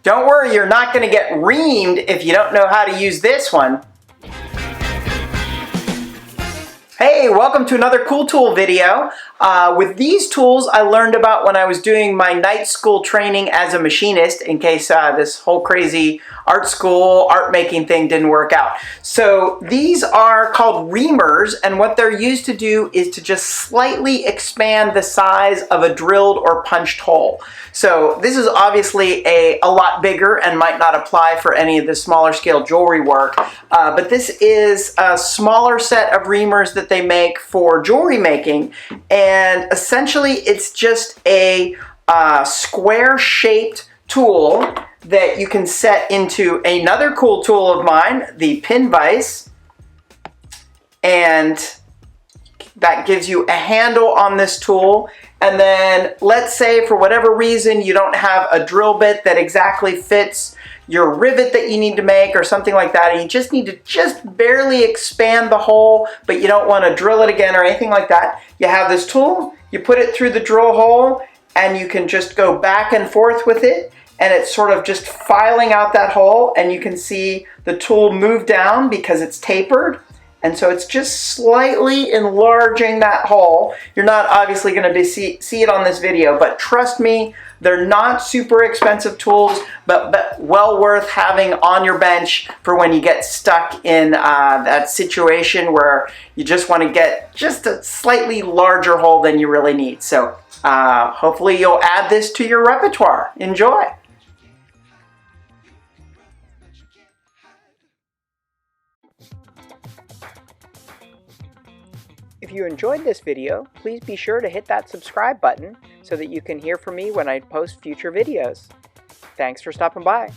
Don't worry, you're not going to get reamed if you don't know how to use this one. Hey, welcome to another Cool Tool video. With these tools I learned about when I was doing my night school training as a machinist, in case this whole crazy art school, art making thing didn't work out. So these are called reamers, and what they're used to do is to just slightly expand the size of a drilled or punched hole. So this is obviously a lot bigger and might not apply for any of the smaller scale jewelry work, but this is a smaller set of reamers that they make for jewelry making, and essentially it's just a square shaped tool that you can set into another cool tool of mine, the pin vise, and that gives you a handle on this tool. And then let's say for whatever reason you don't have a drill bit that exactly fits your rivet that you need to make or something like that, and you just need to just barely expand the hole, but you don't want to drill it again or anything like that. You have this tool, you put it through the drill hole, and you can just go back and forth with it, and it's sort of just filing out that hole, and you can see the tool move down because it's tapered. And so it's just slightly enlarging that hole. You're not obviously going to see it on this video, but trust me, they're not super expensive tools, but well worth having on your bench for when you get stuck in that situation where you just want to get just a slightly larger hole than you really need. So hopefully you'll add this to your repertoire. Enjoy! If you enjoyed this video, please be sure to hit that subscribe button so that you can hear from me when I post future videos. Thanks for stopping by.